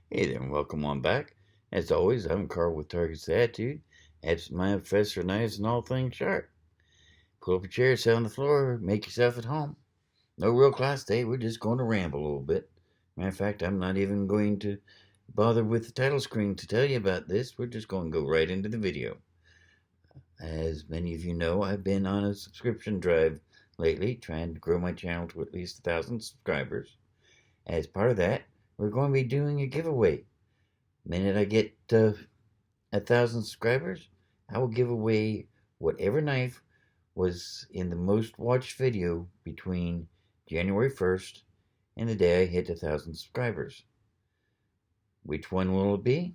Hey there, and welcome on back. As always, I'm Carl with Target's Attitude. That's my professor knives and all things sharp. Pull up a chair, sit on the floor, make yourself at home. No real class today, we're just going to ramble a little bit. Matter of fact, I'm not even going to bother with the title screen to tell you about this. We're just going to go right into the video. As many of you know, I've been on a subscription drive lately, trying to grow my channel to at least 1,000 subscribers. As part of that, we're going to be doing a giveaway. The minute I get 1,000 subscribers, I will give away whatever knife was in the most watched video between January 1st and the day I hit 1,000 subscribers. Which one will it be?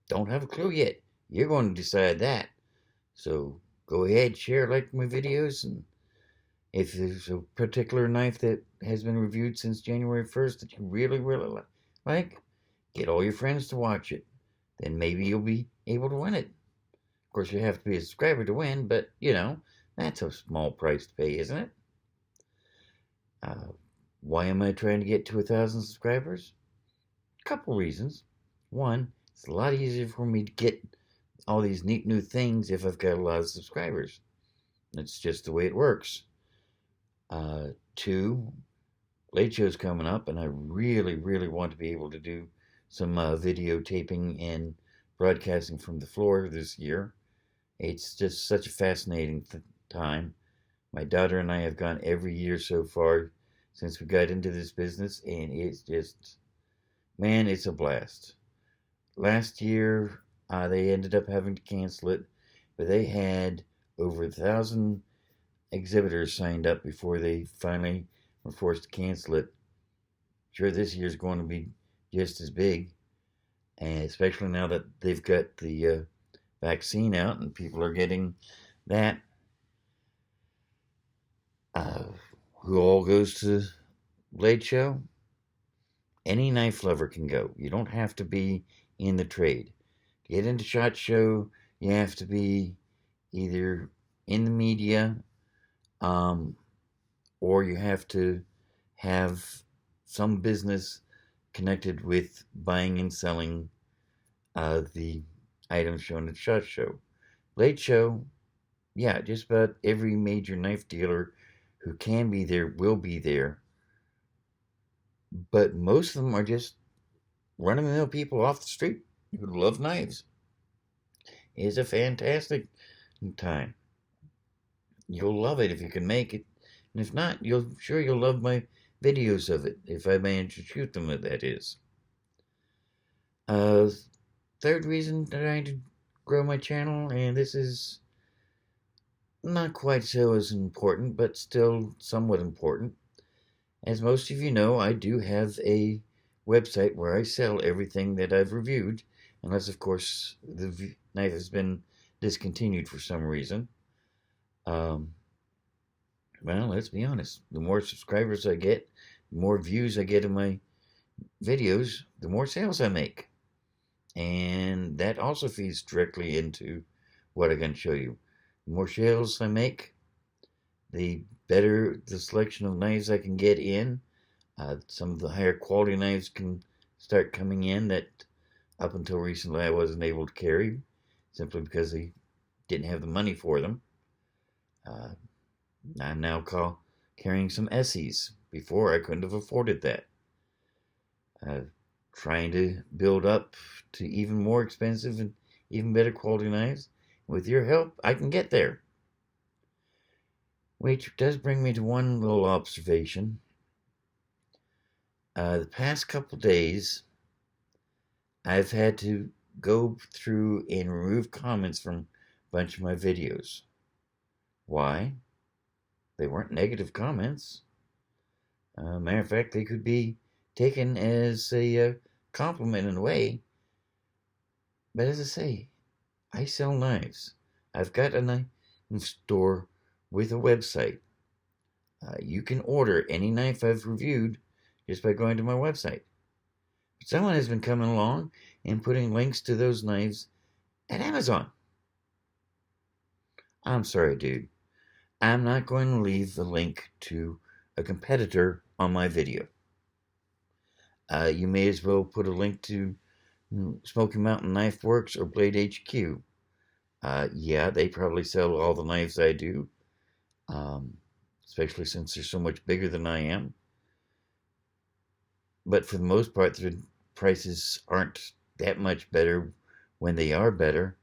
Don't have a clue yet. You're going to decide that. So go ahead, share, like my videos, and if there's a particular knife that has been reviewed since January 1st that you really, really like, get all your friends to watch it. Then maybe you'll be able to win it. Of course, you have to be a subscriber to win, but that's a small price to pay, isn't it? Uh, why am I trying to get to 1,000 subscribers? A couple reasons. One, it's a lot easier for me to get all these neat new things if I've got a lot of subscribers. That's just the way it works. Two, Late Show's coming up, and I really, really want to be able to do some videotaping and broadcasting from the floor this year. It's just such a fascinating time. My daughter and I have gone every year so far since we got into this business, and it's just, man, it's a blast. Last year, they ended up having to cancel it, but they had over 1,000 exhibitors signed up before they finally were forced to cancel it. Sure, this year's going to be just as big, and especially now that they've got the vaccine out and people are getting that. Uh, who all goes to Blade Show? Any knife lover can go. You don't have to be in the trade. To get into SHOT Show, you have to be either in the media, um, or you have to have some business connected with buying and selling the items shown at SHOT Show. Blade Show, yeah, just about every major knife dealer who can be there will be there, but most of them are just run of the mill people off the street who love knives. It's a fantastic time. You'll love it if you can make it, and if not, you'll love my videos of it if I manage to shoot them. That is. Uh, Third reason trying to grow my channel, and this is not quite so as important, but still somewhat important. As most of you know, I do have a website where I sell everything that I've reviewed, unless, of course, the knife has been discontinued for some reason. Um, well, let's be honest. The more subscribers I get, the more views I get in my videos, the more sales I make. And that also feeds directly into what I'm going to show you. The more sales I make, the better the selection of knives I can get in. Some of the higher quality knives can start coming in that up until recently I wasn't able to carry simply because they didn't have the money for them. I'm now carrying some Essies. Before I couldn't have afforded that. Trying to build up to even more expensive and even better quality knives. With your help, I can get there. Which does bring me to one little observation. The past couple days, I've had to go through and remove comments from a bunch of my videos. Why? They weren't negative comments. Matter of fact, they could be taken as a compliment in a way. But as I say, I sell knives. I've got a knife store with a website. You can order any knife I've reviewed just by going to my website. But someone has been coming along and putting links to those knives at Amazon. I'm sorry, dude. I'm not going to leave the link to a competitor on my video. You may as well put a link to Smoky Mountain Knife Works or Blade HQ. Yeah, they probably sell all the knives I do, especially since they're so much bigger than I am. But for the most part, their prices aren't that much better when they are better.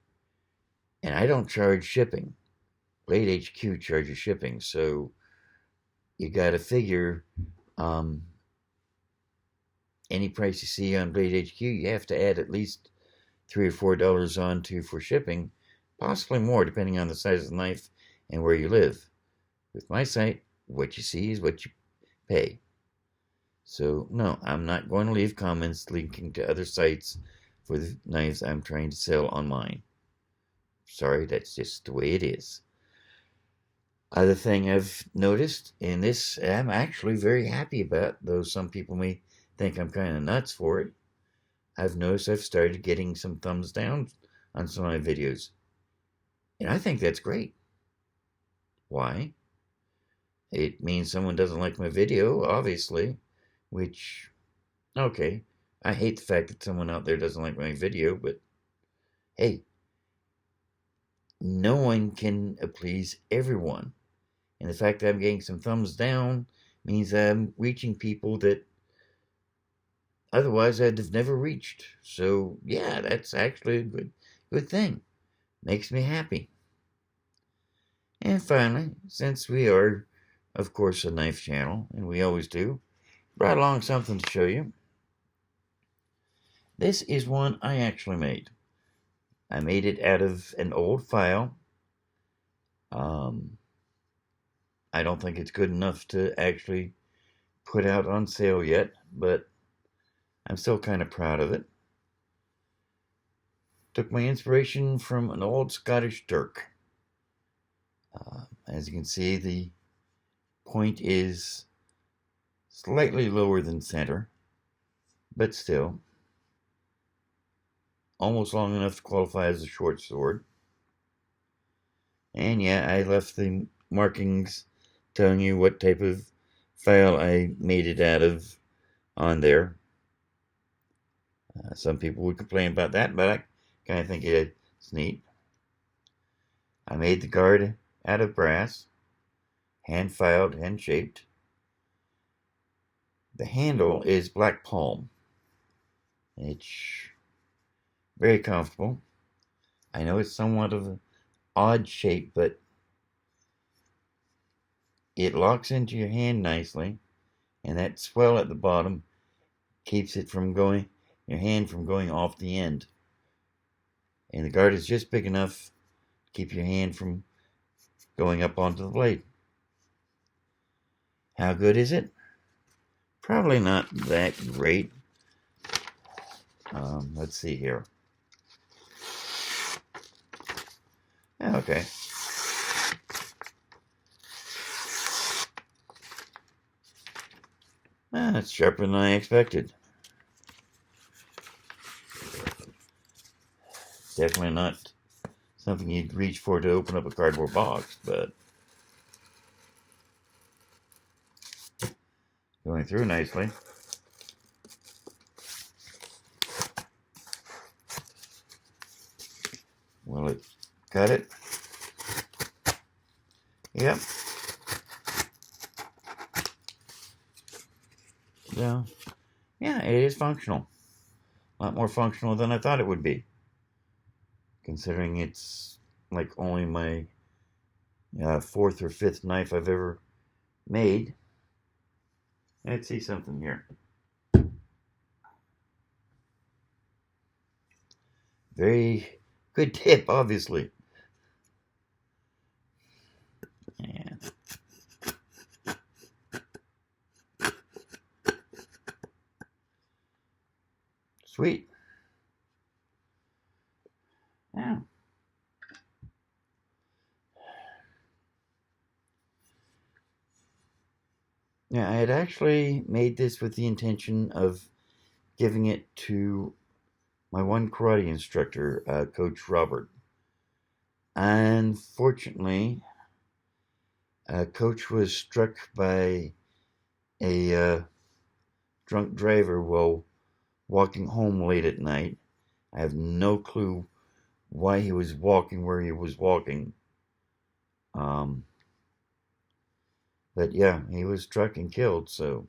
And I don't charge shipping. Blade HQ charges shipping, so you got to figure any price you see on Blade HQ, you have to add at least $3 or $4 on to for shipping, possibly more depending on the size of the knife and where you live. With my site, what you see is what you pay. So no, I'm not going to leave comments linking to other sites for the knives I'm trying to sell on mine. Sorry, that's just the way it is. Other thing I've noticed, and this I'm actually very happy about, though some people may think I'm kind of nuts for it, I've noticed I've started getting some thumbs down on some of my videos. And I think that's great. Why? It means someone doesn't like my video, obviously, which, okay, I hate the fact that someone out there doesn't like my video, but hey, no one can please everyone. And the fact that I'm getting some thumbs down means I'm reaching people that otherwise I'd have never reached. So yeah, that's actually a good thing. Makes me happy. And finally, since we are, of course, a knife channel, and we always do, brought along something to show you. This is one I actually made. I made it out of an old file. I don't think it's good enough to actually put out on sale yet, but I'm still kind of proud of it. Took my inspiration from an old Scottish dirk. As you can see, the point is slightly lower than center, but still almost long enough to qualify as a short sword. And yeah, I left the markings telling you what type of file I made it out of on there. Some people would complain about that, but I kind of think it's neat. I made the guard out of brass, hand filed, hand shaped. The handle is black palm. It's very comfortable. I know it's somewhat of an odd shape, but it locks into your hand nicely, and that swell at the bottom keeps it from going, your hand from going off the end. And the guard is just big enough to keep your hand from going up onto the blade. How good is it? Probably not that great. Let's see here. Okay. That's sharper than I expected. Definitely not something you'd reach for to open up a cardboard box, but going through nicely. Will it cut it? Yep. So, yeah, it is functional. A lot more functional than I thought it would be, considering it's like only my fourth or fifth knife I've ever made. Let's see something here. Very good tip, obviously. And sweet. Yeah. Yeah, I had actually made this with the intention of giving it to my one karate instructor, Coach Robert. Unfortunately, Coach was struck by a drunk driver while walking home late at night. I have no clue why he was walking where he was walking. But yeah, he was struck and killed, so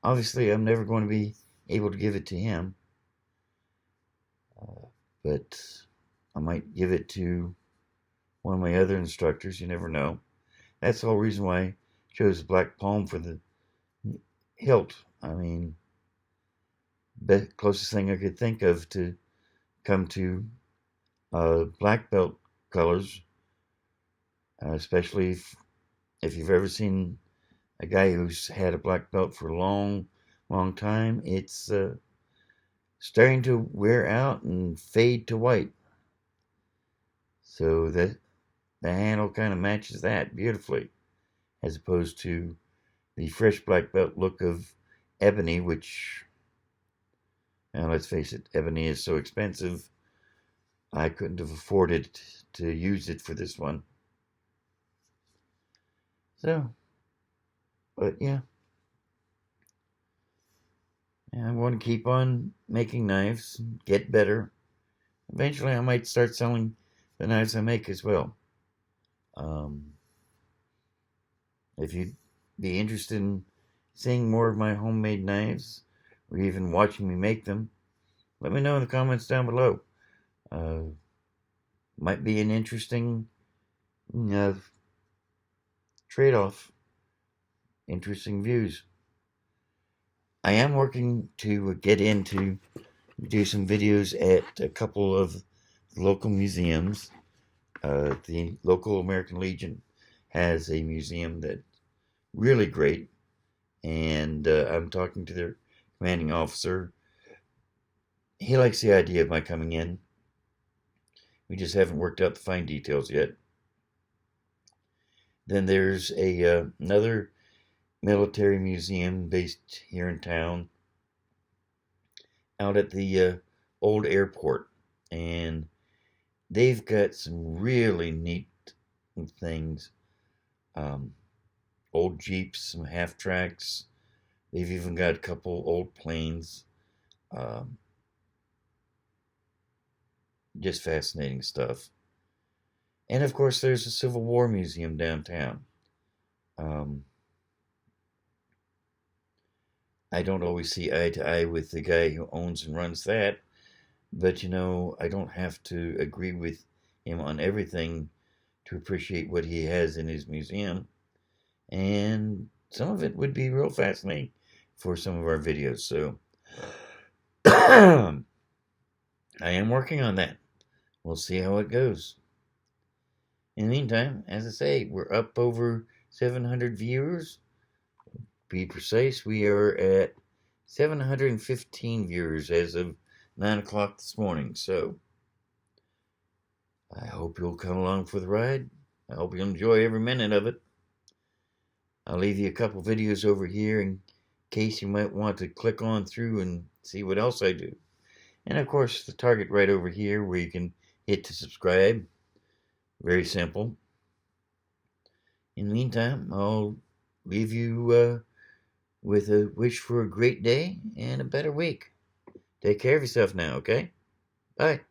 obviously I'm never going to be able to give it to him. But I might give it to one of my other instructors. You never know. That's the whole reason why I chose black palm for the hilt. I mean, the closest thing I could think of to come to black belt colors, especially if you've ever seen a guy who's had a black belt for a long, long time, it's starting to wear out and fade to white. So that the handle kind of matches that beautifully, as opposed to the fresh black belt look of ebony, which, now let's face it, ebony is so expensive, I couldn't have afforded to use it for this one. So, but yeah. And I'm going to keep on making knives, get better. Eventually, I might start selling the knives I make as well. If you'd be interested in seeing more of my homemade knives, or even watching me make them, let me know in the comments down below. Might be an interesting trade-off. Interesting views. I am working to get into do some videos at a couple of local museums. The local American Legion has a museum that's really great, and I'm talking to their commanding officer. He likes the idea of my coming in. We just haven't worked out the fine details yet. Then there's another military museum based here in town, out at the old airport, and they've got some really neat things. Old Jeeps, some half tracks. They've even got a couple old planes. Just fascinating stuff. And of course, there's a Civil War museum downtown. I don't always see eye to eye with the guy who owns and runs that, but I don't have to agree with him on everything to appreciate what he has in his museum. And some of it would be real fascinating for some of our videos. So I am working on that. We'll see how it goes. In the meantime, as I say, we're up over 700 viewers. Be precise, we are at 715 viewers as of 9 o'clock this morning. So I hope you'll come along for the ride. I hope you'll enjoy every minute of it. I'll leave you a couple videos over here in case you might want to click on through and see what else I do. And of course, the target right over here where you can hit to subscribe. Very simple. In the meantime, I'll leave you with a wish for a great day and a better week. Take care of yourself now, okay? Bye.